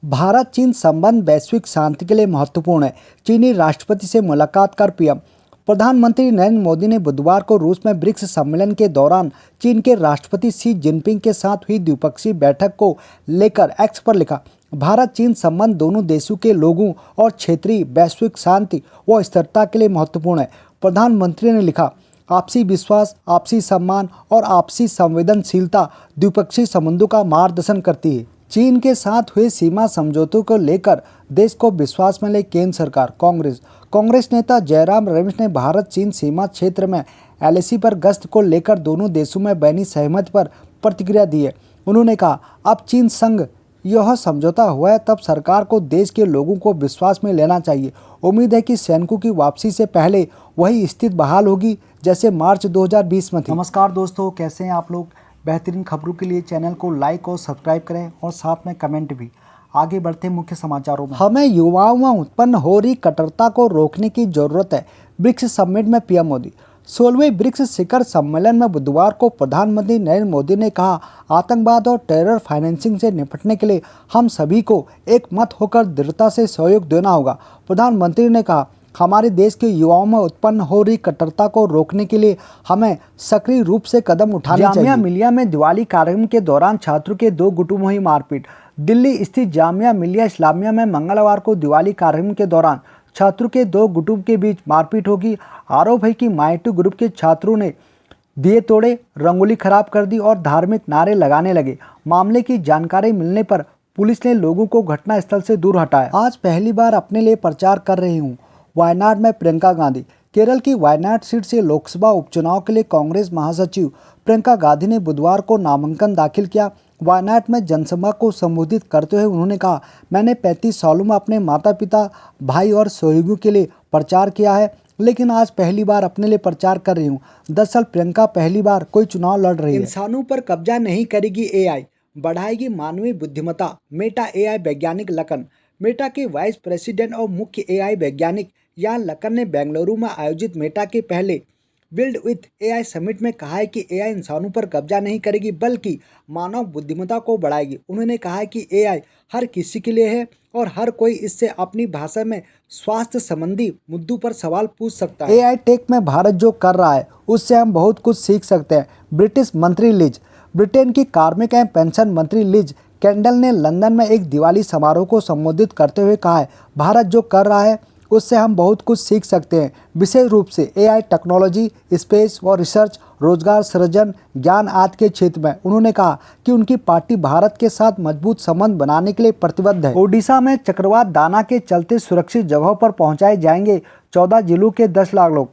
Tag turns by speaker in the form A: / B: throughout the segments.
A: भारत चीन संबंध वैश्विक शांति के लिए महत्वपूर्ण है। चीनी राष्ट्रपति से मुलाकात कर पीएम। प्रधानमंत्री नरेंद्र मोदी ने बुधवार को रूस में ब्रिक्स सम्मेलन के दौरान चीन के राष्ट्रपति शी जिनपिंग के साथ हुई द्विपक्षीय बैठक को लेकर एक्स पर लिखा, भारत चीन संबंध दोनों देशों के लोगों और क्षेत्रीय वैश्विक शांति व स्थिरता के लिए महत्वपूर्ण है। प्रधानमंत्री ने लिखा, आपसी विश्वास, आपसी सम्मान और आपसी संवेदनशीलता द्विपक्षीय संबंधों का मार्गदर्शन करती है। चीन के साथ हुए सीमा समझौतों को लेकर देश को विश्वास में ले केंद्र सरकार। कांग्रेस नेता जयराम रमेश ने भारत चीन सीमा क्षेत्र में एलएसी पर गश्त को लेकर दोनों देशों में बनी सहमति पर प्रतिक्रिया दी है। उन्होंने कहा, अब चीन संग यह समझौता हुआ है तब सरकार को देश के लोगों को विश्वास में लेना चाहिए। उम्मीद है कि सैनिकों की वापसी से पहले वही स्थिति बहाल होगी जैसे मार्च 2020 में थी। नमस्कार दोस्तों, कैसे हैं आप लोग। बेहतरीन खबरों के लिए चैनल को लाइक और सब्सक्राइब करें और साथ में कमेंट भी। आगे बढ़ते मुख्य समाचारों में। हमें युवाओं में उत्पन्न हो रही कट्टरता को रोकने की जरूरत है, ब्रिक्स समिट में पीएम मोदी। 16वें ब्रिक्स शिखर सम्मेलन में बुधवार को प्रधानमंत्री नरेंद्र मोदी ने कहा, आतंकवाद और टेरर फाइनेंसिंग से निपटने के लिए हम सभी को एक मत होकर दृढ़ता से सहयोग देना होगा। प्रधानमंत्री ने कहा, हमारे देश के युवाओं में उत्पन्न हो रही कट्टरता को रोकने के लिए हमें सक्रिय रूप से कदम उठाने चाहिए। जामिया मिलिया में दिवाली कार्यक्रम के दौरान छात्रों के 2 गुटों में हुई मारपीट। दिल्ली स्थित जामिया मिलिया इस्लामिया में मंगलवार को दिवाली कार्यक्रम के दौरान छात्रों के 2 गुटों के बीच मारपीट होगी। आरोप है कि माइटू ग्रुप के छात्रों ने दिए तोड़े, रंगोली खराब कर दी और धार्मिक नारे लगाने लगे। मामले की जानकारी मिलने पर पुलिस ने लोगों को घटनास्थल से दूर हटाया। आज पहली बार अपने लिए प्रचार कर रही हूँ, वायनाड में प्रियंका गांधी। केरल की वायनाड सीट से लोकसभा उपचुनाव के लिए कांग्रेस महासचिव प्रियंका गांधी ने बुधवार को नामांकन दाखिल किया। वायनाड में जनसभा को संबोधित करते हुए उन्होंने कहा, मैंने 35 सालों में अपने माता पिता, भाई और सहयोगियों के लिए प्रचार किया है, लेकिन आज पहली बार अपने लिए प्रचार कर रही हूँ। दरअसल प्रियंका पहली बार कोई चुनाव लड़ रही है। इंसानों पर कब्जा नहीं करेगी एआई, बढ़ाएगी मानवीय बुद्धिमत्ता, मेटा एआई वैज्ञानिक लखन। मेटा के वाइस प्रेसिडेंट और मुख्य एआई वैज्ञानिक यान लखन ने बेंगलुरु में आयोजित मेटा के पहले बिल्ड विथ एआई समिट में कहा है कि एआई इंसानों पर कब्जा नहीं करेगी बल्कि मानव बुद्धिमत्ता को बढ़ाएगी। उन्होंने कहा है कि एआई हर किसी के लिए है और हर कोई इससे अपनी भाषा में स्वास्थ्य संबंधी मुद्दों पर सवाल पूछ सकता है। एआई टेक में भारत जो कर रहा है उससे हम बहुत कुछ सीख सकते हैं। ब्रिटिश मंत्री लिज, ब्रिटेन की कार्मिक एवं पेंशन मंत्री लिज कैंडल ने लंदन में एक दिवाली समारोह को संबोधित करते हुए कहा है, भारत जो कर रहा है उससे हम बहुत कुछ सीख सकते हैं, विशेष रूप से एआई टेक्नोलॉजी, स्पेस और रिसर्च, रोजगार सृजन, ज्ञान आदि के क्षेत्र में। उन्होंने कहा कि उनकी पार्टी भारत के साथ मजबूत संबंध बनाने के लिए प्रतिबद्ध है। ओडिशा में चक्रवात दाना के चलते सुरक्षित जगहों पर पहुंचाए जाएंगे 14 जिलों के 10 लाख लोग।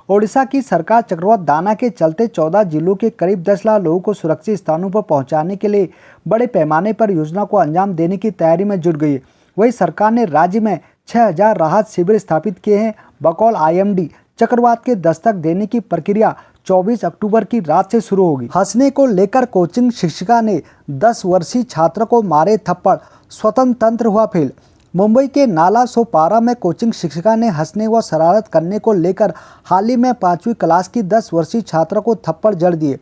A: ओडिशा की सरकार चक्रवात दाना के चलते 14 जिलों के करीब 10 लाख लोगों को सुरक्षित स्थानों पर पहुंचाने के लिए बड़े पैमाने पर योजना को अंजाम देने की तैयारी में जुट गई है। वहीं सरकार ने राज्य में 6000 राहत शिविर स्थापित किए हैं। बकौल आईएमडी चक्रवात के दस्तक देने की प्रक्रिया 24 अक्टूबर की रात से शुरू होगी। हंसने को लेकर कोचिंग शिक्षिका ने 10 वर्षीय छात्र को मारे थप्पड़, स्वतंत्र तंत्र हुआ फेल। मुंबई के नाला सोपारा में कोचिंग शिक्षिका ने हंसने व शरारत करने को लेकर हाल ही में 5वीं क्लास की 10 वर्षीय छात्रा को थप्पड़ जड़ दिए।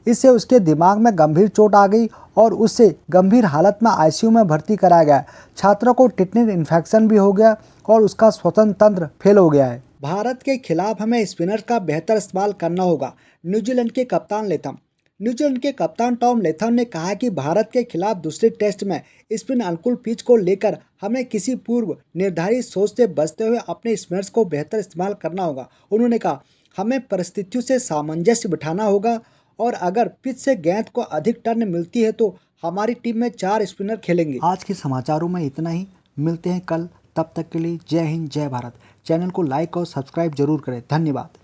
A: इससे उसके दिमाग में गंभीर चोट आ गई और उसे गंभीर हालत में आईसीयू में भर्ती कराया गया। छात्रा को टिटनेस इन्फेक्शन भी हो गया और उसका स्वतंत्र तंत्र फेल हो गया है। भारत के खिलाफ हमें स्पिनर का बेहतर इस्तेमाल करना होगा, न्यूजीलैंड के कप्तान लेथम। न्यूजीलैंड के कप्तान टॉम लेथम ने कहा कि भारत के खिलाफ दूसरे टेस्ट में स्पिन अनुकूल पिच को लेकर हमें किसी पूर्व निर्धारित सोच से बचते हुए अपने स्पिनर्स को बेहतर इस्तेमाल करना होगा। उन्होंने कहा, हमें परिस्थितियों से सामंजस्य बिठाना होगा और अगर पिच से गेंद को अधिक टर्न मिलती है तो हमारी टीम में 4 स्पिनर खेलेंगे। आज के समाचारों में इतना ही, मिलते हैं कल। तब तक के लिए जय हिंद, जय भारत। चैनल को लाइक और सब्सक्राइब जरूर करें। धन्यवाद।